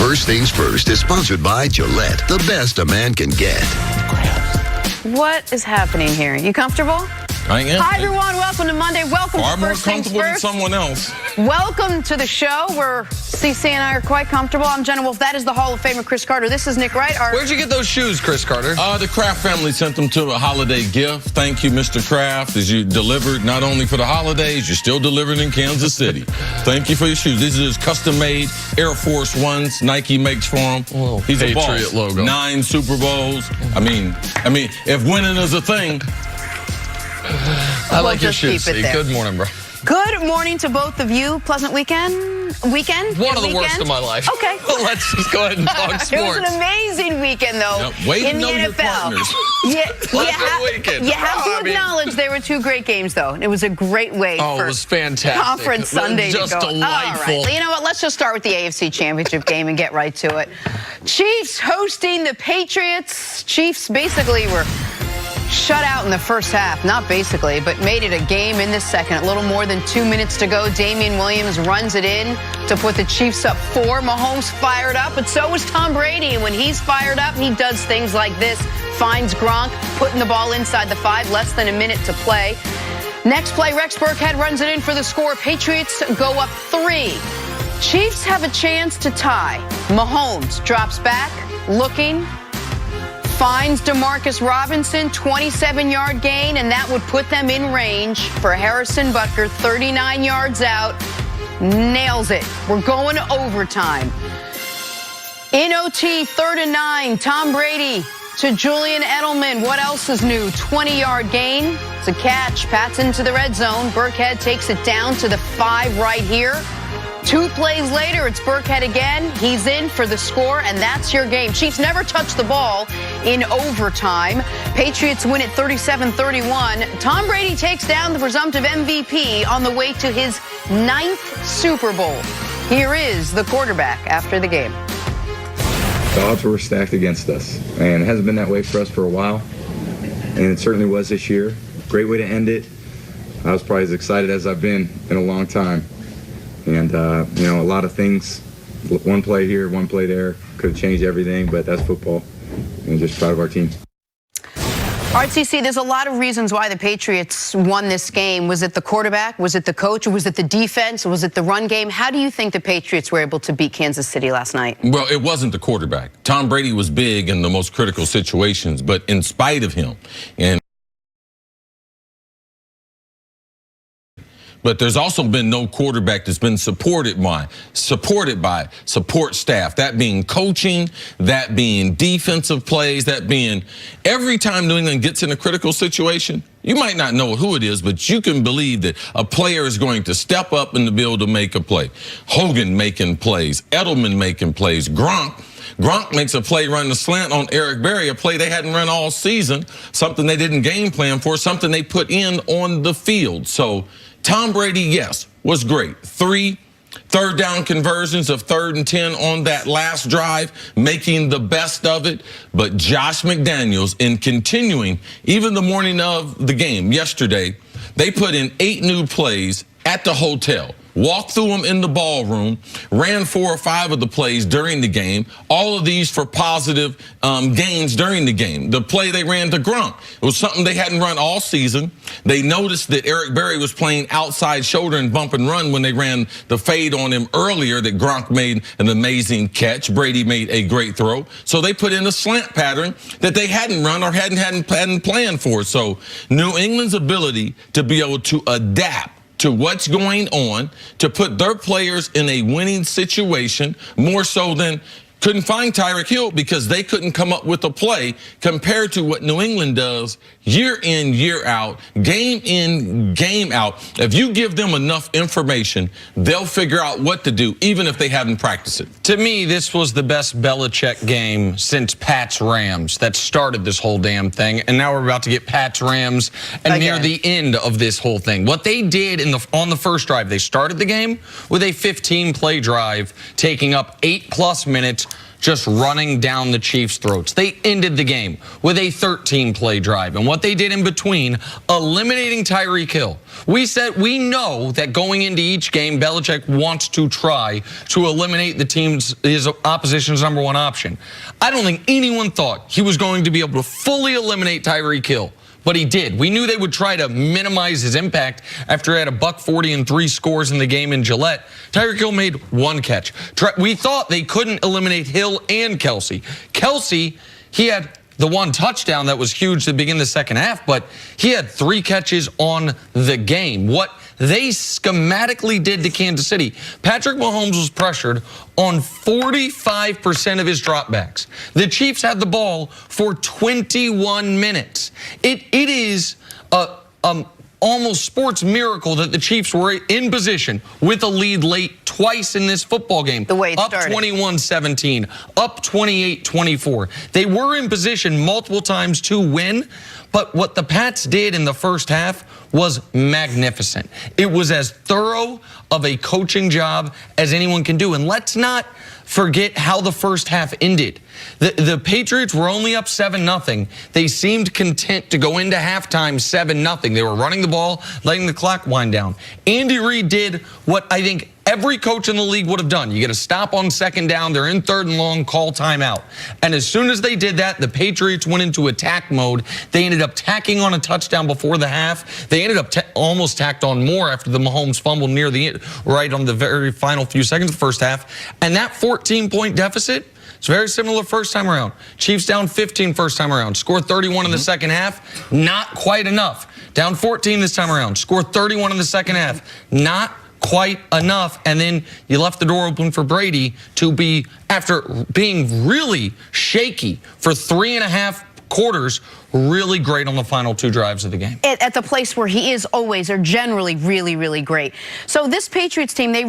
First Things First is sponsored by Gillette, the best a man can get. What is happening here? You comfortable? I am. Hi, everyone. Welcome to Monday. Welcome Far to more First Things comfortable than First. someone else. Welcome to the show where CC and I are quite comfortable. I'm Jenna Wolf. That is the Hall of Famer, Chris Carter. This is Nick Wright. Where'd you get those shoes, Chris Carter? The Kraft family sent them to a holiday gift. Thank you, Mr. Kraft, as you delivered not only for the holidays, you're still delivering in Kansas City. Thank you for your shoes. These are his custom-made Air Force Ones Nike makes for him. He's a boss. Patriot logo. 9 Super Bowls. I mean, if winning is a thing. I like your shoes, keep it there. Good morning, bro. Good morning to both of you. Pleasant weekend? One of the worst of my life. Okay. Let's just go ahead and talk sports. It was an amazing weekend, though, Yep. Way to in the know your NFL. partners. You have Oh, to acknowledge there were 2 great games, though. It was a great way for it was fantastic. Conference Sunday just to go. delightful. All right. You know what? Let's just start with the AFC Championship game and get right to it. Chiefs hosting the Patriots. Chiefs basically were shut out in the first half. Not basically, but made it a game in the second. A little more than 2 minutes to go. Damian Williams runs it in to put the Chiefs up 4. Mahomes fired up, but so was Tom Brady. When he's fired up, he does things like this. Finds Gronk, putting the ball inside the 5, less than a minute to play. Next play, Rex Burkhead runs it in for the score. Patriots go up 3. Chiefs have a chance to tie. Mahomes drops back, looking, finds Demarcus Robinson, 27-yard gain, and that would put them in range for Harrison Butker, 39 yards out. Nails it. We're going to overtime. In OT, 3rd and 9, Tom Brady to Julian Edelman. What else is new? 20-yard gain. It's a catch. Pats into the red zone. Burkhead takes it down to the 5 right here. 2 plays later, it's Burkhead again. He's in for the score, and that's your game. Chiefs never touched the ball in overtime. Patriots win it 37-31. Tom Brady takes down the presumptive MVP on the way to his 9th Super Bowl. Here is the quarterback after the game. The odds were stacked against us, and it hasn't been that way for us for a while, and it certainly was this year. Great way to end it. I was probably as excited as I've been in a long time. And, a lot of things, one play here, one play there, could have changed everything, but that's football. And just proud of our team. All right, CC, there's a lot of reasons why the Patriots won this game. Was it the quarterback? Was it the coach? Or was it the defense? Was it the run game? How do you think the Patriots were able to beat Kansas City last night? Well, it wasn't the quarterback. Tom Brady was big in the most critical situations, but in spite of him, but there's also been no quarterback that's been supported by support staff, that being coaching, that being defensive plays, that being every time New England gets in a critical situation, you might not know who it is, but you can believe that a player is going to step up in the field to make a play. Hogan making plays, Edelman making plays, Gronk makes a play running a slant on Eric Berry, a play they hadn't run all season, something they didn't game plan for, something they put in on the field. So Tom Brady, yes, was great. 3 third down conversions of 3rd and 10 on that last drive, making the best of it. But Josh McDaniels, in continuing, even the morning of the game yesterday, they put in 8 new plays at the hotel. Walked through them in the ballroom, ran 4 or 5 of the plays during the game, all of these for positive gains during the game. The play they ran to Gronk, it was something they hadn't run all season. They noticed that Eric Berry was playing outside shoulder and bump and run when they ran the fade on him earlier, that Gronk made an amazing catch. Brady made a great throw. So they put in a slant pattern that they hadn't run or hadn't planned for. So New England's ability to be able to adapt to what's going on, to put their players in a winning situation, more so than couldn't find Tyreek Hill because they couldn't come up with a play compared to what New England does year in, year out, game in, game out. If you give them enough information, they'll figure out what to do, even if they haven't practiced it. To me, this was the best Belichick game since Pats Rams that started this whole damn thing. And now we're about to get Pats Rams and near the end of this whole thing. What they did on the first drive, they started the game with a 15-play drive, taking up 8+ minutes. just running down the Chiefs' throats. They ended the game with a 13-play drive. And what they did in between, eliminating Tyreek Hill. We said we know that going into each game, Belichick wants to try to eliminate his opposition's number one option. I don't think anyone thought he was going to be able to fully eliminate Tyreek Hill. But he did. We knew they would try to minimize his impact after he had a $140 and 3 scores in the game in Gillette. Tyreek Hill made 1 catch. We thought they couldn't eliminate Hill and Kelsey. Kelsey, he had the 1 touchdown that was huge to begin the second half, but he had 3 catches on the game. What they schematically did to Kansas City, Patrick Mahomes was pressured on 45% of his dropbacks. The Chiefs had the ball for 21 minutes. It is a almost sports miracle that the Chiefs were in position with a lead late twice in this football game. The way it up started. 21-17, up 28-24. They were in position multiple times to win, but what the Pats did in the first half was magnificent. It was as thorough of a coaching job as anyone can do. And let's not forget how the first half ended. The Patriots were only up 7-0. They seemed content to go into halftime 7-0. They were running the ball, letting the clock wind down. Andy Reid did what I think every coach in the league would have done. You get a stop on second down. They're in 3rd and long, call timeout. And as soon as they did that, the Patriots went into attack mode. They ended up tacking on a touchdown before the half. They ended up almost tacked on more after the Mahomes fumble near the end, right on the very final few seconds of the first half. And that 14-point deficit, it's very similar first time around. Chiefs down 15 first time around. Scored 31 in the second half. Not quite enough. Down 14 this time around. Scored 31 in the second half. Not quite enough. And then you left the door open for Brady to be, after being really shaky for 3.5 quarters, really great on the final 2 drives of the game. At the place where he is always, or generally really, really great. So this Patriots team, they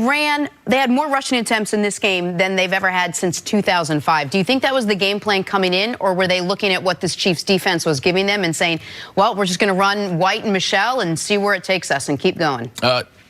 had more rushing attempts in this game than they've ever had since 2005. Do you think that was the game plan coming in, or were they looking at what this Chiefs defense was giving them and saying, well, we're just going to run White and Michelle and see where it takes us and keep going?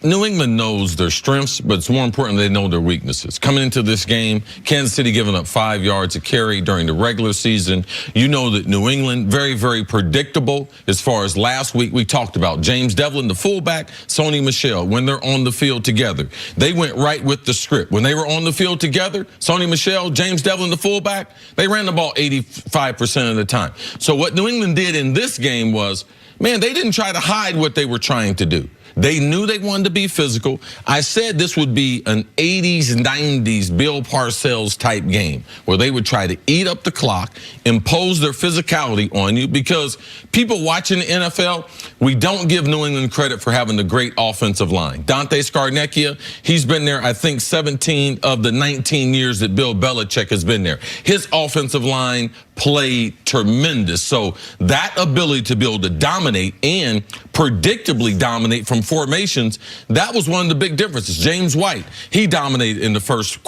New England knows their strengths, but it's more important they know their weaknesses. Coming into this game, Kansas City giving up 5 yards a carry during the regular season. You know that New England, very, very predictable as far as last week we talked about. James Devlin, the fullback, Sony Michel, when they're on the field together. They went right with the script. When they were on the field together, Sony Michel, James Devlin, the fullback, they ran the ball 85% of the time. So what New England did in this game was, man, they didn't try to hide what they were trying to do. They knew they wanted to be physical. I said this would be an 80s, 90s Bill Parcells type game where they would try to eat up the clock, impose their physicality on you, because people watching the NFL, we don't give New England credit for having the great offensive line. Dante Scarnecchia, he's been there, I think, 17 of the 19 years that Bill Belichick has been there. His offensive line played tremendous. So that ability to be able to dominate and predictably dominate from formations, that was one of the big differences. James White, he dominated in the first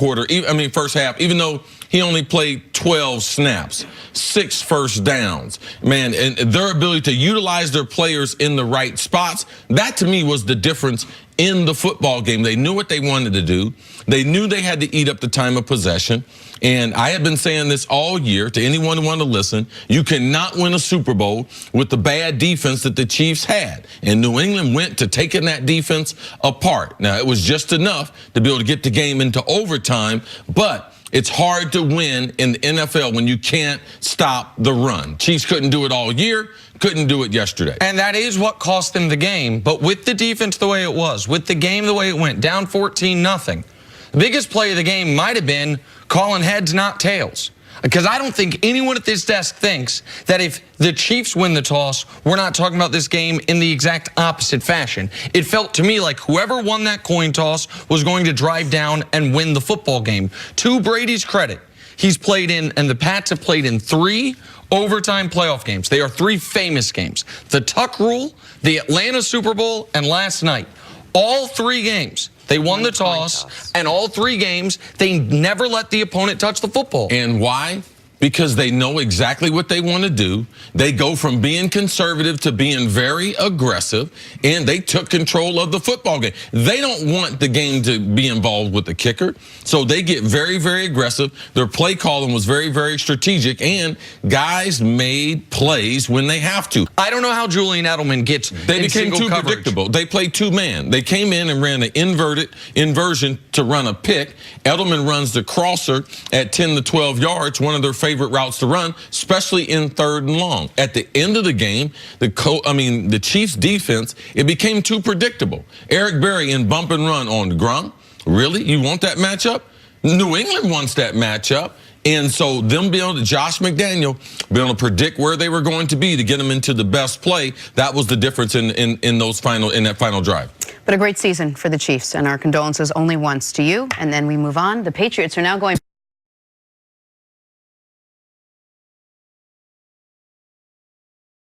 half, even though he only played 12 snaps, 6 first downs. Man, and their ability to utilize their players in the right spots, that to me was the difference in the football game. They knew what they wanted to do. They knew they had to eat up the time of possession. And I have been saying this all year to anyone who wanted to listen. You cannot win a Super Bowl with the bad defense that the Chiefs had. And New England went to taking that defense apart. Now, it was just enough to be able to get the game into overtime, but it's hard to win in the NFL when you can't stop the run. Chiefs couldn't do it all year, couldn't do it yesterday. And that is what cost them the game. But with the defense the way it was, with the game the way it went, down 14-0, the biggest play of the game might have been calling heads, not tails. Because I don't think anyone at this desk thinks that if the Chiefs win the toss, we're not talking about this game in the exact opposite fashion. It felt to me like whoever won that coin toss was going to drive down and win the football game. To Brady's credit, he's played in, and the Pats have played in 3 overtime playoff games. They are 3 famous games. The Tuck Rule, the Atlanta Super Bowl, and last night. All 3 games, they won the toss, and all 3 games, they never let the opponent touch the football. And why? because they know exactly what they want to do. They go from being conservative to being very aggressive, and they took control of the football game. They don't want the game to be involved with the kicker, so they get very, very aggressive. Their play calling was very, very strategic, and guys made plays when they have to. I don't know how Julian Edelman gets They became too coverage. predictable. They played two-man. They came in and ran an inversion to run a pick. Edelman runs the crosser at 10 to 12 yards, one of their favorite routes to run, especially in 3rd and long. At the end of the game, the Chiefs defense, it became too predictable. Eric Berry in bump and run on Gronk. Really? You want that matchup? New England wants that matchup. And so them being able to, Josh McDaniel, being able to predict where they were going to be to get them into the best play, that was the difference in that final drive. But a great season for the Chiefs, and our condolences only once to you. And then we move on. The Patriots are now going